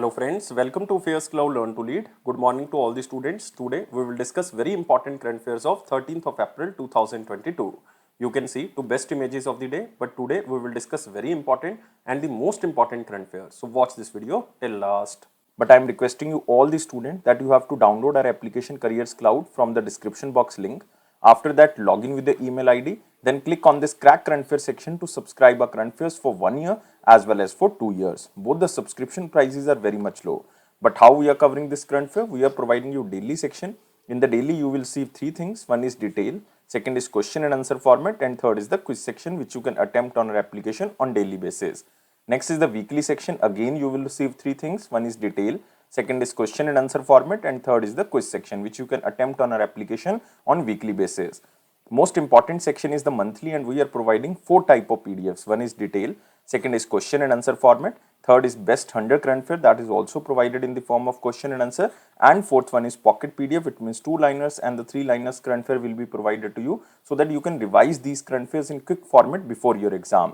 Hello friends, welcome to Affairscloud Learn to Lead. Good morning to all the students. Today we will discuss very important current affairs of 13th of April 2022. You can see two best images of the day, but today we will discuss very important and the most important current affairs. So watch this video till last. But I am requesting you all the students that you have to download our application Careers Cloud from the description box link. After that, log in with the email ID. Then click on this Crack Current Affairs section to subscribe our current affairs for 1 year as well as for 2 years. Both the subscription prices are very much low. But how we are covering this current affair? We are providing you daily section. In the daily, you will see three things. One is detail, second is question and answer format, and third is the quiz section which you can attempt on our application on daily basis. Next is the weekly section. Again, you will receive three things. One is detail, second is question and answer format, and third is the quiz section which you can attempt on our application on weekly basis. Most important section is the monthly, and we are providing four type of PDFs. One is detail, second is question and answer format, third is best 100 current affair that is also provided in the form of question and answer, and fourth one is pocket PDF. It means 2-liners and the 3-liners current affair will be provided to you so that you can revise these current affairs in quick format before your exam.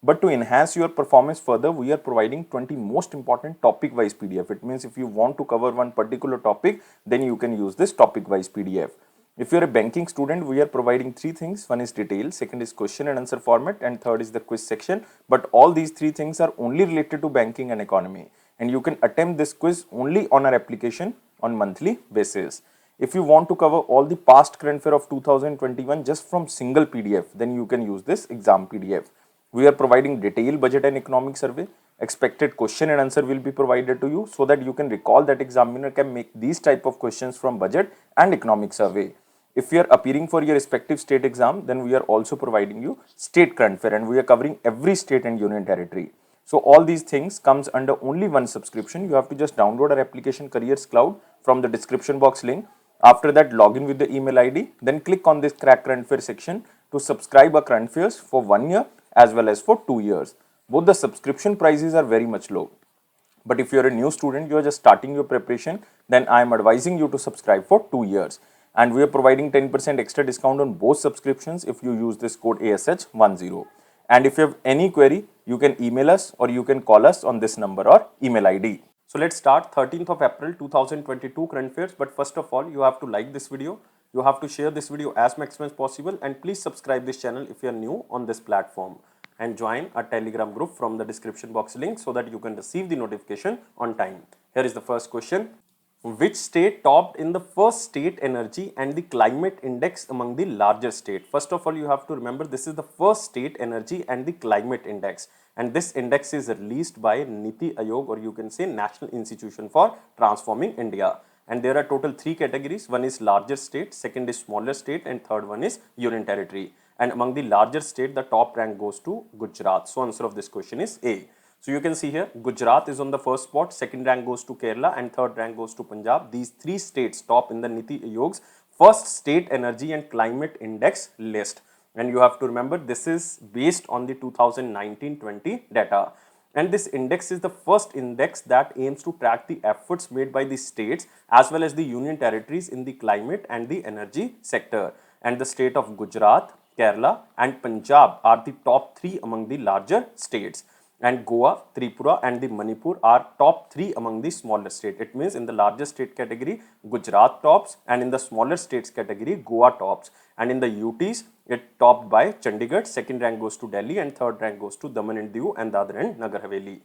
But to enhance your performance further, we are providing 20 most important topic wise PDF. It means if you want to cover one particular topic, then you can use this topic wise PDF. If you are a banking student, we are providing three things. One is detail, second is question and answer format, and third is the quiz section. But all these three things are only related to banking and economy. And you can attempt this quiz only on our application on monthly basis. If you want to cover all the past current affair of 2021 just from single PDF, then you can use this exam PDF. We are providing detailed budget and economic survey. Expected question and answer will be provided to you so that you can recall that examiner can make these type of questions from budget and economic survey. If you are appearing for your respective state exam, then we are also providing you state current affair, and we are covering every state and union territory. So all these things comes under only one subscription. You have to just download our application Careers Cloud from the description box link. After that, log in with the email ID. Then click on this Crack Current Affair section to subscribe our current affairs for 1 year as well as for 2 years. Both the subscription prices are very much low. But if you are a new student, you are just starting your preparation, then I am advising you to subscribe for 2 years. And we are providing 10% extra discount on both subscriptions if you use this code ASH10. And if you have any query, you can email us or you can call us on this number or email ID. So let's start 13th of April 2022 current affairs. But first of all, you have to like this video. You have to share this video as maximum as possible, and please subscribe this channel if you are new on this platform, and join our Telegram group from the description box link so that you can receive the notification on time. Here is the first question. Which state topped in the first state energy and the climate index among the larger state? First of all, you have to remember this is the first state energy and the climate index, and this index is released by Niti Aayog, or you can say National Institution for Transforming India. And there are total three categories. One is larger state, second is smaller state, and third one is union territory. And among the larger state, the top rank goes to Gujarat. So answer of this question is A. So you can see here, Gujarat is on the first spot, second rank goes to Kerala, and third rank goes to Punjab. These three states top in the Niti Aayog's first state energy and climate index list. And you have to remember this is based on the 2019-20 data. And this index is the first index that aims to track the efforts made by the states as well as the union territories in the climate and the energy sector. And the state of Gujarat, Kerala, and Punjab are the top three among the larger states. And Goa, Tripura, and the Manipur are top three among the smaller states. It means in the larger state category, Gujarat tops, and in the smaller states category, Goa tops. And in the UTs, it topped by Chandigarh, second rank goes to Delhi, and third rank goes to Daman and Diu and Dadra and Nagar Haveli.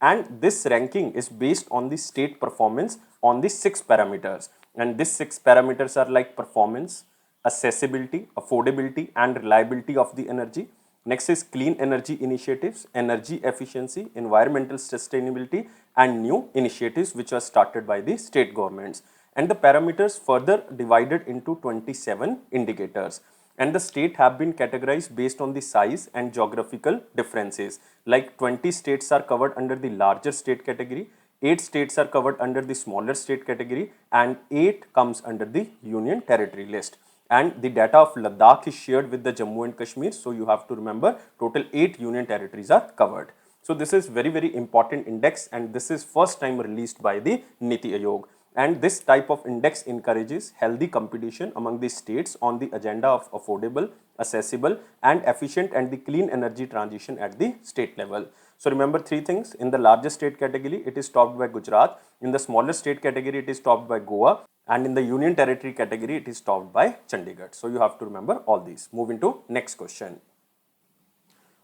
And this ranking is based on the state performance on the 6 parameters. And these 6 parameters are like performance, accessibility, affordability, and reliability of the energy. Next is clean energy initiatives, energy efficiency, environmental sustainability, and new initiatives which are started by the state governments. And the parameters further divided into 27 indicators. And the state have been categorized based on the size and geographical differences. Like 20 states are covered under the larger state category, 8 states are covered under the smaller state category, and 8 comes under the union territory list. And the data of Ladakh is shared with the Jammu and Kashmir. So you have to remember total 8 union territories are covered. So this is very important index, and this is first time released by the Niti Aayog. And this type of index encourages healthy competition among the states on the agenda of affordable, accessible, and efficient and the clean energy transition at the state level. So remember three things. In the largest state category, it is topped by Gujarat. In the smallest state category, it is topped by Goa. And in the Union Territory category, it is topped by Chandigarh. So you have to remember all these. Moving to next question.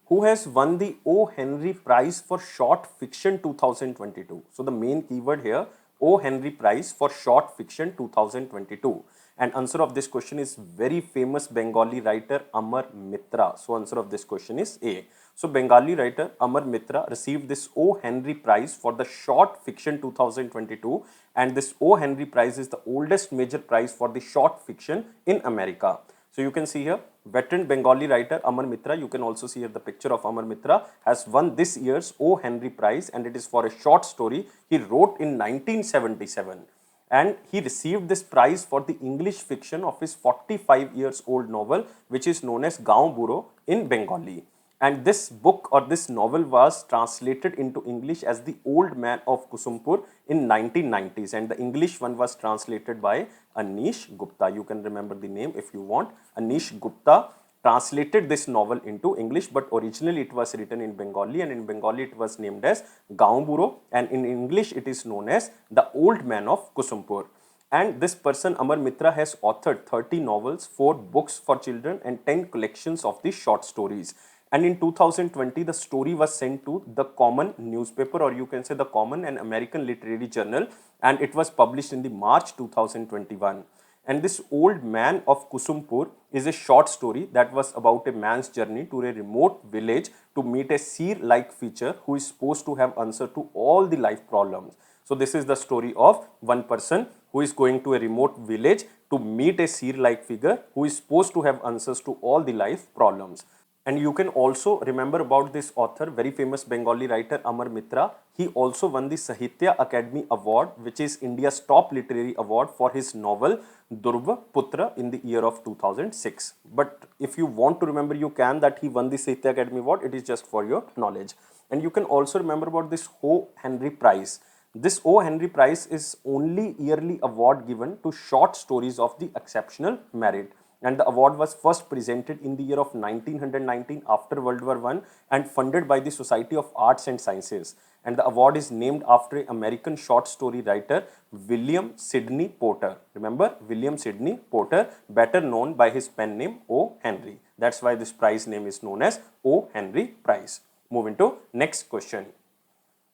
Who has won the O. Henry Prize for Short Fiction 2022? So the main keyword here, O. Henry Prize for Short Fiction 2022. And answer of this question is very famous Bengali writer Amar Mitra. So answer of this question is A. So Bengali writer Amar Mitra received this O. Henry Prize for the Short Fiction 2022, and this O. Henry Prize is the oldest major prize for the short fiction in America. So you can see here, veteran Bengali writer Amar Mitra, you can also see here the picture of Amar Mitra, has won this year's O. Henry Prize, and it is for a short story he wrote in 1977. And he received this prize for the English fiction of his 45 years old novel, which is known as Gaon Buro in Bengali. And this book or this novel was translated into English as The Old Man of Kusumpur in 1990s, and the English one was translated by Anish Gupta. You can remember the name if you want. Anish Gupta translated this novel into English, but originally it was written in Bengali, and in Bengali it was named as Gaon Buro, and in English it is known as The Old Man of Kusumpur. And this person Amar Mitra has authored 30 novels, 4 books for children, and 10 collections of the short stories. And in 2020, the story was sent to the Common newspaper, or you can say the Common, an American literary journal, and it was published in the March 2021. And this Old Man of Kusumpur is a short story that was about a man's journey to a remote village to meet a seer-like feature who is supposed to have answer to all the life problems. So this is the story of one person who is going to a remote village to meet a seer-like figure who is supposed to have answers to all the life problems. And you can also remember about this author, very famous Bengali writer Amar Mitra. He also won the Sahitya Academy Award, which is India's top literary award, for his novel Durva Putra in the year of 2006. But if you want to remember, you can, that he won the Sahitya Academy Award. It is just for your knowledge. And you can also remember about this O. Henry Prize. This O. Henry Prize is only yearly award given to short stories of the exceptional merit. And the award was first presented in the year of 1919 after World War I and funded by the Society of Arts and Sciences. And the award is named after an American short story writer, William Sidney Porter. Remember, William Sidney Porter, better known by his pen name O. Henry. That's why this prize name is known as O. Henry Prize. Moving to next question.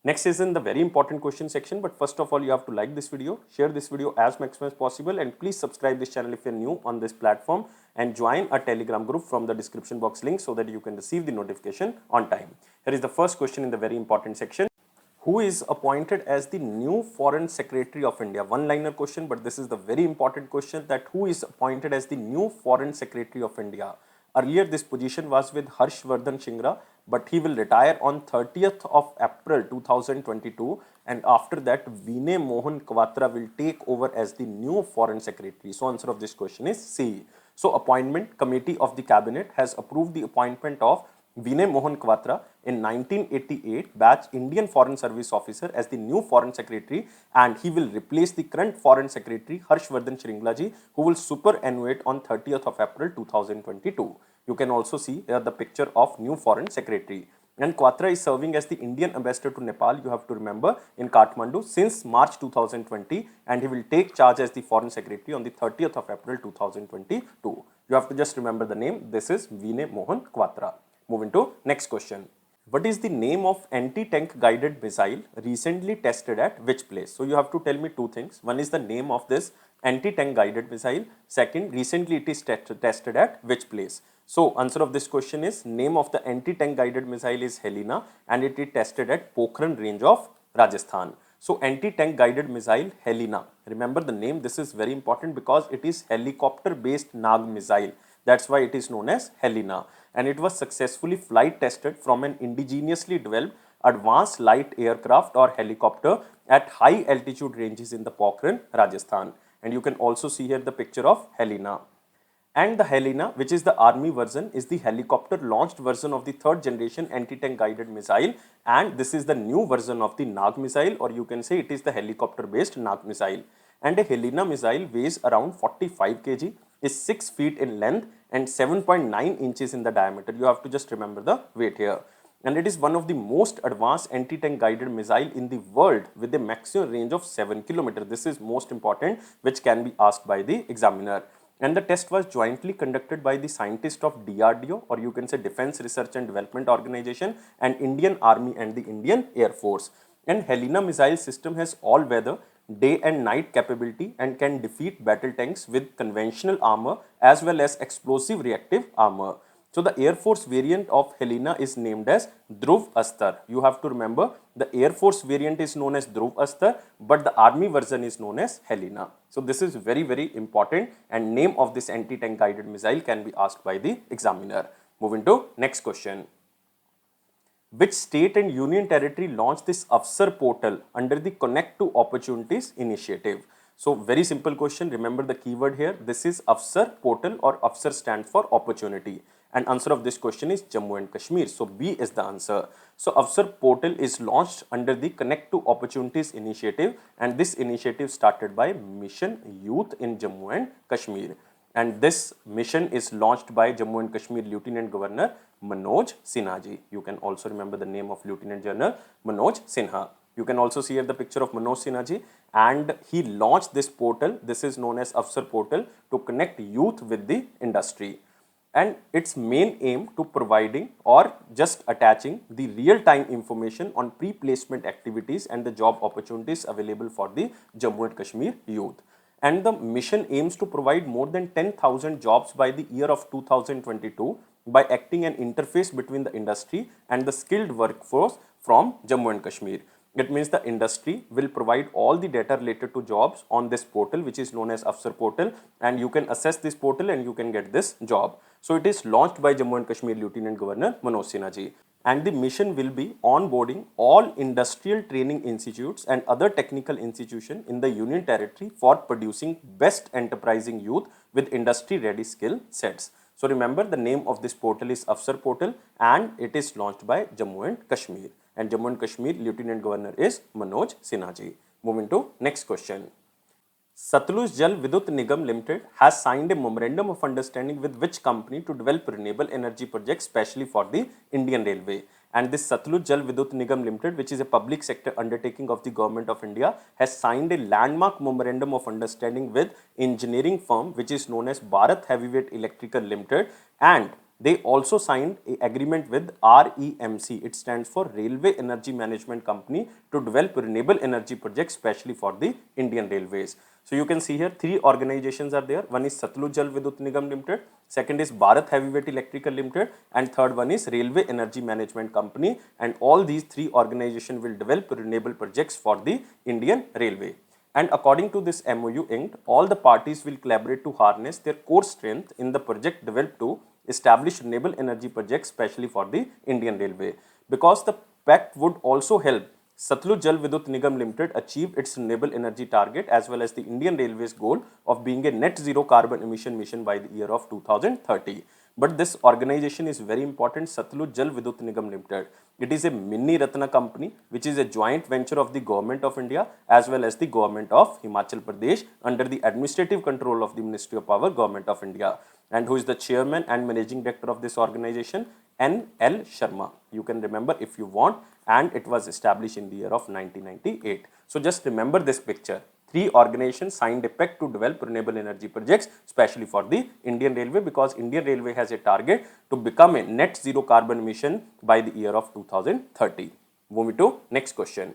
Next is in the very important question section, but first of all, you have to like this video, share this video as maximum as possible, and please subscribe this channel if you're new on this platform, and join our Telegram group from the description box link so that you can receive the notification on time. Here is the first question in the very important section. Who is appointed as the new Foreign Secretary of India? One-liner question, but this is the very important question, that who is appointed as the new Foreign Secretary of India? Earlier, this position was with Harshvardhan Shringra, but he will retire on 30th of April 2022, and after that, Vinay Mohan Kwatra will take over as the new Foreign Secretary. So, answer of this question is C. So, Appointment Committee of the Cabinet has approved the appointment of Vinay Mohan Kwatra in 1988 batch Indian Foreign Service officer as the new Foreign Secretary, and he will replace the current Foreign Secretary Harshvardhan Shringla, who will superannuate on 30th of April 2022. You can also see here the picture of new Foreign Secretary. And Kwatra is serving as the Indian Ambassador to Nepal, you have to remember, in Kathmandu since March 2020, and he will take charge as the Foreign Secretary on the 30th of April 2022. You have to just remember the name. This is Vinay Mohan Kwatra. Moving to next question. What is the name of anti-tank guided missile recently tested at which place? So you have to tell me two things. One is the name of this anti-tank guided missile. Second, recently it is tested at which place? So answer of this question is, name of the anti-tank guided missile is Helina, and it is tested at Pokhran range of Rajasthan. So anti-tank guided missile Helina. Remember the name. This is very important because it is helicopter based Nag missile. That's why it is known as Helina. And it was successfully flight tested from an indigenously developed advanced light aircraft or helicopter at high altitude ranges in the Pokhran, Rajasthan. And you can also see here the picture of Helina. And the Helina, which is the army version, is the helicopter launched version of the third generation anti-tank guided missile, and this is the new version of the Nag missile, or you can say it is the helicopter based Nag missile. And a Helina missile weighs around 45 kg, is 6 feet in length and 7.9 inches in the diameter. You have to just remember the weight here. and it is one of the most advanced anti-tank guided missile in the world with a maximum range of 7 km. This is most important, which can be asked by the examiner. And the test was jointly conducted by the scientists of DRDO, or you can say Defense Research and Development Organization, and Indian Army and the Indian Air Force. And Helina missile system has all-weather, day and night capability and can defeat battle tanks with conventional armor as well as explosive reactive armor. So the Air Force variant of Helina is named as Dhruv Astar. You have to remember, the Air Force variant is known as Dhruv Astar, but the Army version is known as Helina. So this is very, very important, and name of this anti-tank guided missile can be asked by the examiner. Moving to next question. Which state and union territory launched this AVSAR portal under the Connect to Opportunities initiative? So very simple question. Remember the keyword here. This is AVSAR portal, or AVSAR stands for opportunity. And answer of this question is Jammu and Kashmir. So B is the answer. So AVSAR portal is launched under the Connect to Opportunities initiative, and this initiative started by Mission Youth in Jammu and Kashmir. And this mission is launched by Jammu and Kashmir Lieutenant Governor Manoj Sinha ji. You can also remember the name of Lieutenant General Manoj Sinha. You can also see here the picture of Manoj Sinha ji, and he launched this portal. This is known as AVSAR portal, to connect youth with the industry. And its main aim to providing or just attaching the real-time information on pre-placement activities and the job opportunities available for the Jammu and Kashmir youth. And the mission aims to provide more than 10,000 jobs by the year of 2022 by acting an interface between the industry and the skilled workforce from Jammu and Kashmir. It means the industry will provide all the data related to jobs on this portal, which is known as AVSAR portal, and you can access this portal and you can get this job. So it is launched by Jammu and Kashmir Lieutenant Governor Manoj Sinha ji. And the mission will be onboarding all industrial training institutes and other technical institutions in the Union Territory for producing best enterprising youth with industry-ready skill sets. So remember, the name of this portal is AVSAR portal, and it is launched by Jammu and Kashmir. And Jammu and Kashmir Lieutenant Governor is Manoj Sinha ji. Moving to next question. Satluj Jal Vidyut Nigam Limited has signed a memorandum of understanding with which company to develop renewable energy projects, especially for the Indian Railway. And this Satluj Jal Vidyut Nigam Limited, which is a public sector undertaking of the Government of India, has signed a landmark memorandum of understanding with engineering firm which is known as Bharat Heavyweight Electrical Limited, and they also signed an agreement with REMC. It stands for Railway Energy Management Company, to develop renewable energy projects, especially for the Indian Railways. So you can see here three organizations are there. One is Satluj Jal Vidyut Nigam Limited, second is Bharat Heavyweight Electrical Limited, and third one is Railway Energy Management Company. And all these three organizations will develop renewable projects for the Indian Railway. And according to this MOU inked, all the parties will collaborate to harness their core strength in the project developed to establish renewable energy projects, especially for the Indian Railway. Because the pact would also help Satluj Jal Vidyut Nigam Limited achieve its renewable energy target as well as the Indian Railways goal of being a net zero carbon emission mission by the year of 2030. But this organization is very important, Satluj Jal Vidyut Nigam Limited. It is a mini Ratna company which is a joint venture of the Government of India as well as the Government of Himachal Pradesh under the administrative control of the Ministry of Power, Government of India. And who is the chairman and managing director of this organization? N.L. Sharma. You can remember if you want, and it was established in the year of 1998. So just remember this picture. Three organizations signed a pact to develop renewable energy projects, especially for the Indian Railway, because Indian Railway has a target to become a net zero carbon emission by the year of 2030. Moving to next question.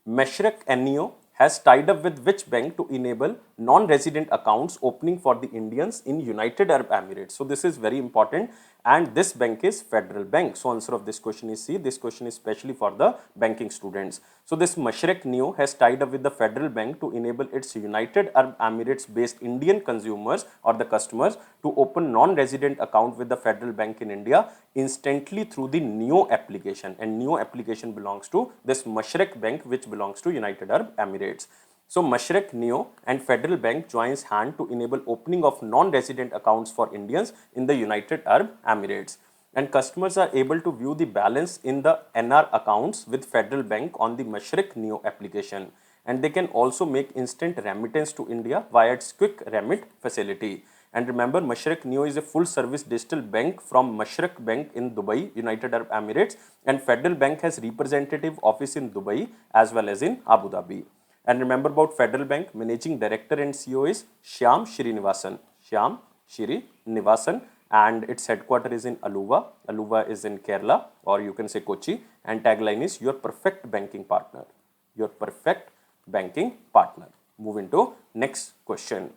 Mashreq NEO has tied up with which bank to enable non-resident accounts opening for the Indians in United Arab Emirates? So this is very important, and this bank is Federal Bank. So answer of this question is C. This question is especially for the banking students. So this Mashreq NEO has tied up with the Federal Bank to enable its United Arab Emirates based Indian consumers or the customers to open non-resident account with the Federal Bank in India instantly through the NEO application, and NEO application belongs to this Mashreq Bank, which belongs to United Arab Emirates. So Mashreq NEO and Federal Bank joins hand to enable opening of non-resident accounts for Indians in the United Arab Emirates. And customers are able to view the balance in the NR accounts with Federal Bank on the Mashreq NEO application. And they can also make instant remittance to India via its quick remit facility. And remember, Mashreq Neo is a full-service digital bank from Mashreq Bank in Dubai, United Arab Emirates, and Federal Bank has representative office in Dubai as well as in Abu Dhabi. And remember about Federal Bank, Managing Director and CEO is Shyam Srinivasan. Shyam Srinivasan, and its headquarters is in Aluva. Aluva is in Kerala, or you can say Kochi, and tagline is your perfect banking partner. Your perfect banking partner. Moving to next question.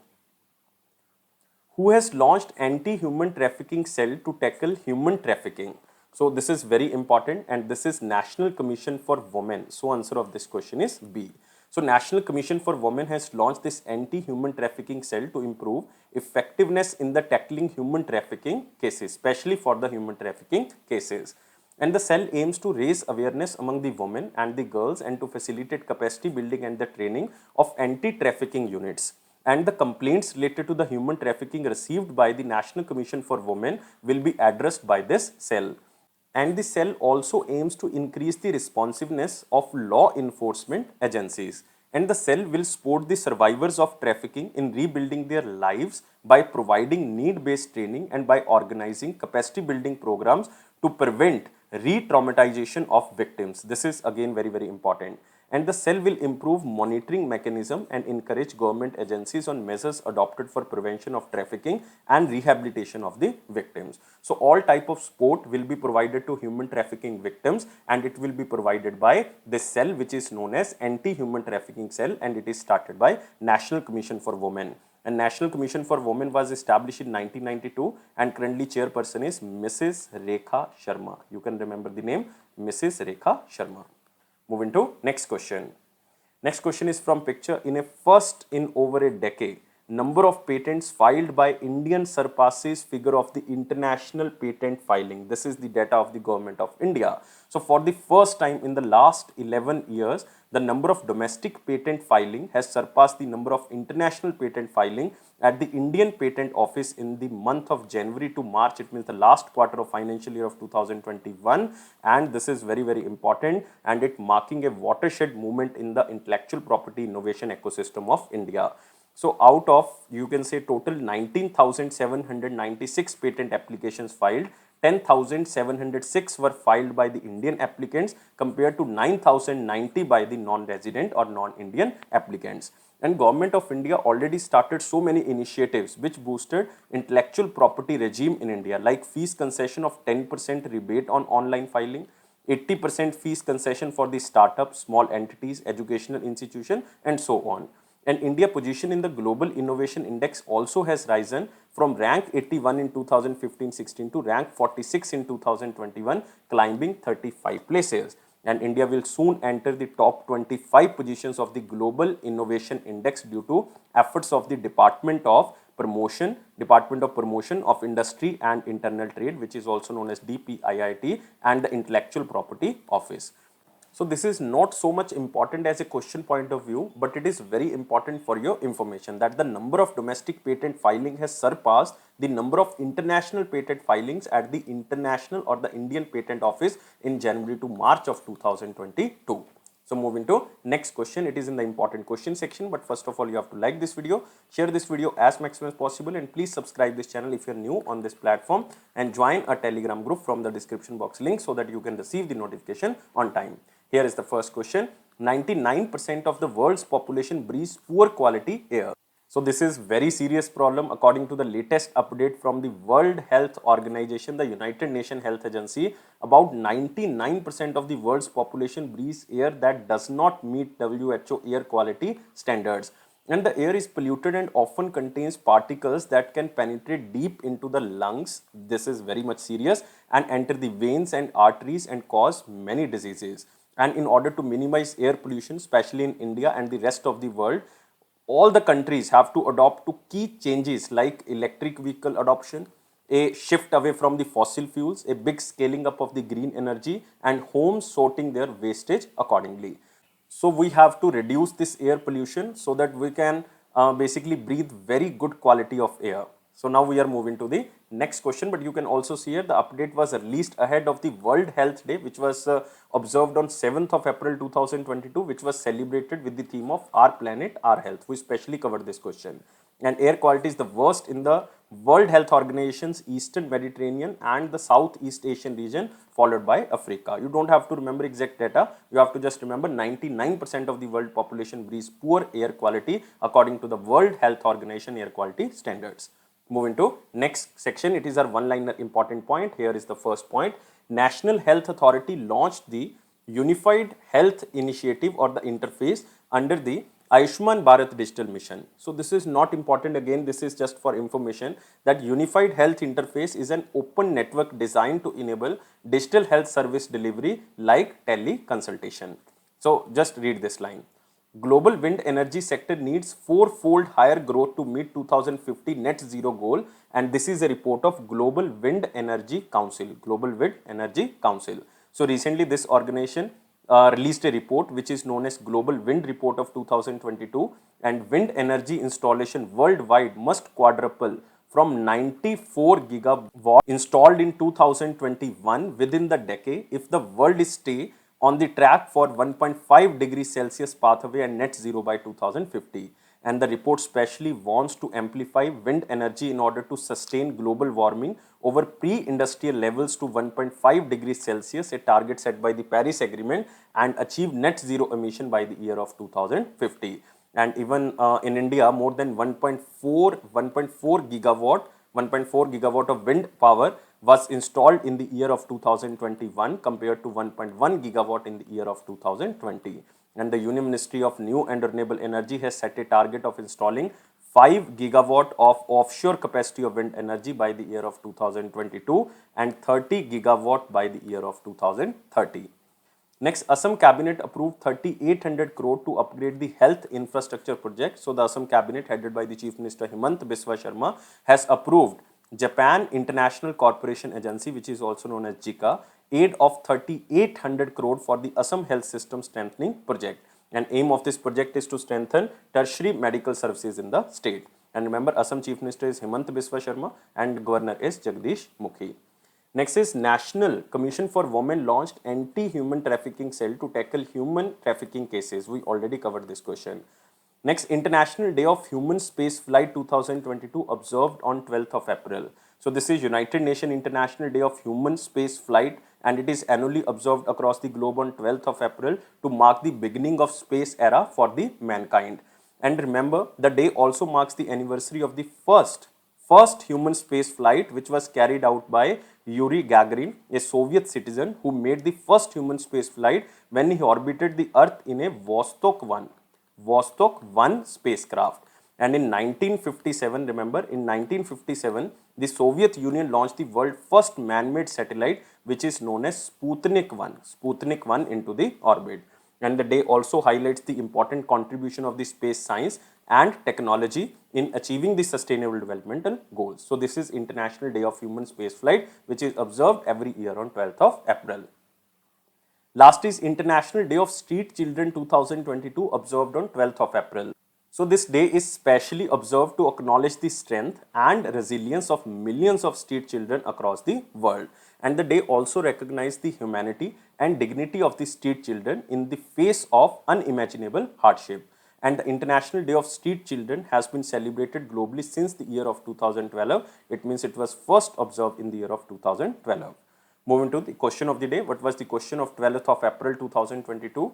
Who has launched anti-human trafficking cell to tackle human trafficking? So this is very important, and this is National Commission for Women. So answer of this question is B. So National Commission for Women has launched this anti-human trafficking cell to improve effectiveness in the tackling human trafficking cases, especially for the human trafficking cases. And the cell aims to raise awareness among the women and the girls and to facilitate capacity building and the training of anti-trafficking units. And the complaints related to the human trafficking received by the National Commission for Women will be addressed by this cell. And the cell also aims to increase the responsiveness of law enforcement agencies. And the cell will support the survivors of trafficking in rebuilding their lives by providing need-based training and by organizing capacity building programs to prevent re-traumatization of victims. This is again very, very important. And the cell will improve monitoring mechanism and encourage government agencies on measures adopted for prevention of trafficking and rehabilitation of the victims. So all type of support will be provided to human trafficking victims, and it will be provided by this cell which is known as Anti-Human Trafficking Cell, and it is started by National Commission for Women. And National Commission for Women was established in 1992, and currently chairperson is Mrs. Rekha Sharma. You can remember the name, Mrs. Rekha Sharma. Moving to next question. Next question is from picture. In a first in over a decade, number of patents filed by Indian surpasses figure of the international patent filing. This is the data of the government of India. So for the first time in the last 11 years, the number of domestic patent filing has surpassed the number of international patent filing at the Indian Patent Office in the month of January to March. It means the last quarter of financial year of 2021, and this is very, very important, and it marking a watershed movement in the intellectual property innovation ecosystem of India. So out of, you can say, total 19,796 patent applications filed, 10,706 were filed by the Indian applicants compared to 9,090 by the non-resident or non-Indian applicants. And Government of India already started so many initiatives which boosted intellectual property regime in India, like fees concession of 10% rebate on online filing, 80% fees concession for the startups, small entities, educational institution, and so on. And India position in the Global Innovation Index also has risen from rank 81 in 2015-16 to rank 46 in 2021, climbing 35 places. And India will soon enter the top 25 positions of the Global Innovation Index due to efforts of the Department of Promotion of Industry and Internal Trade, which is also known as DPIIT, and the Intellectual Property Office. So this is not so much important as a question point of view, but it is very important for your information that the number of domestic patent filing has surpassed the number of international patent filings at the international or the Indian Patent Office in January to March of 2022. So moving to next question, it is in the important question section, but first of all you have to like this video, share this video as maximum as possible, and please subscribe this channel if you are new on this platform, and join a Telegram group from the description box link so that you can receive the notification on time. Here is the first question. 99% of the world's population breathes poor quality air. So this is very serious problem according to the latest update from the World Health Organization, the United Nations Health Agency. About 99% of the world's population breathes air that does not meet WHO air quality standards. And the air is polluted and often contains particles that can penetrate deep into the lungs. This is very much serious, and enter the veins and arteries and cause many diseases. And in order to minimize air pollution, especially in India and the rest of the world, all the countries have to adopt to key changes like electric vehicle adoption, a shift away from the fossil fuels, a big scaling up of the green energy, and homes sorting their wastage accordingly. So we have to reduce this air pollution so that we can basically breathe very good quality of air. So now we are moving to the next question, but you can also see here the update was released ahead of the World Health Day, which was observed on 7th of April 2022, which was celebrated with the theme of Our Planet, Our Health. We specially covered this question. And air quality is the worst in the World Health Organization's Eastern Mediterranean and the Southeast Asian region, followed by Africa. You don't have to remember exact data. You have to just remember 99% of the world population breathes poor air quality according to the World Health Organization air quality standards. Moving to next section, it is our one-liner important point. Here is the first point. National Health Authority launched the Unified Health Initiative or the interface under the Ayushman Bharat Digital Mission. So this is not important again, this is just for information that Unified Health Interface is an open network designed to enable digital health service delivery like teleconsultation. So just read this line. Global wind energy sector needs four-fold higher growth to meet 2050 net zero goal, and this is a report of Global Wind Energy Council. Global Wind Energy Council. So recently this organization released a report which is known as Global Wind Report of 2022, and wind energy installation worldwide must quadruple from 94 gigawatt installed in 2021 within the decade if the world is stay on the track for 1.5 degrees Celsius pathway and net zero by 2050. And the report specially wants to amplify wind energy in order to sustain global warming over pre-industrial levels to 1.5 degrees Celsius, a target set by the Paris Agreement, and achieve net zero emission by the year of 2050. And even in India, more than 1.4 gigawatt of wind power was installed in the year of 2021 compared to 1.1 gigawatt in the year of 2020. And the Union Ministry of New and Renewable Energy has set a target of installing 5 gigawatt of offshore capacity of wind energy by the year of 2022 and 30 gigawatt by the year of 2030. Next, Assam Cabinet approved 3,800 crore to upgrade the health infrastructure project. So, the Assam Cabinet headed by the Chief Minister Himant Biswa Sharma has approved Japan International Corporation Agency, which is also known as JICA, aid of 3,800 crore for the Assam Health System Strengthening Project. And aim of this project is to strengthen tertiary medical services in the state. And remember, Assam Chief Minister is Himant Biswa Sharma and Governor is Jagdish Mukhi. Next is National Commission for Women launched anti-human trafficking cell to tackle human trafficking cases. We already covered this question. Next, International Day of Human Space Flight 2022 observed on 12th of April. So this is United Nations International Day of Human Space Flight, and it is annually observed across the globe on 12th of April to mark the beginning of space era for the mankind. And remember, the day also marks the anniversary of the first human space flight, which was carried out by Yuri Gagarin, a Soviet citizen who made the first human space flight when he orbited the Earth in a Vostok 1 spacecraft. And in 1957, remember, in 1957, the Soviet Union launched the world's first man-made satellite, which is known as Sputnik 1 into the orbit. And the day also highlights the important contribution of the space science and technology in achieving the sustainable developmental goals. So this is International Day of Human Spaceflight, which is observed every year on 12th of April. Last is International Day of Street Children 2022, observed on 12th of April. So this day is specially observed to acknowledge the strength and resilience of millions of street children across the world. And the day also recognizes the humanity and dignity of the street children in the face of unimaginable hardship. And the International Day of Street Children has been celebrated globally since the year of 2012. It means it was first observed in the year of 2012. Moving to the question of the day. What was the question of 12th of April 2022?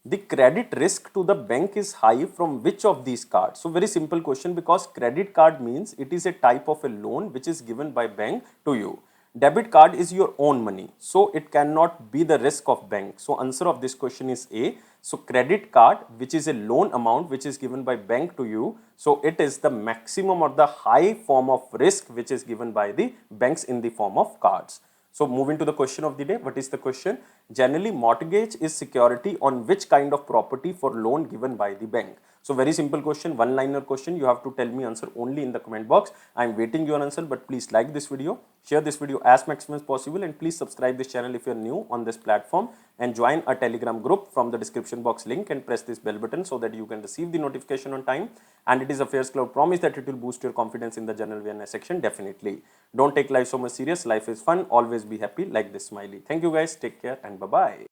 The credit risk to the bank is high from which of these cards? So very simple question, because credit card means it is a type of a loan which is given by bank to you. Debit card is your own money, so it cannot be the risk of bank. So answer of this question is A. So credit card, which is a loan amount which is given by bank to you, so it is the maximum or the high form of risk which is given by the banks in the form of cards. So moving to the question of the day, what is the question? Generally, mortgage is security on which kind of property for loan given by the bank? So very simple question, one-liner question. You have to tell me answer only in the comment box. I am waiting your answer, but please like this video, share this video as maximum as possible, and please subscribe this channel if you are new on this platform, and join our Telegram group from the description box link, and press this bell button so that you can receive the notification on time. And it is Affairscloud promise that it will boost your confidence in the general awareness section definitely. Don't take life so much serious. Life is fun. Always be happy like this smiley. Thank you guys. Take care and bye-bye.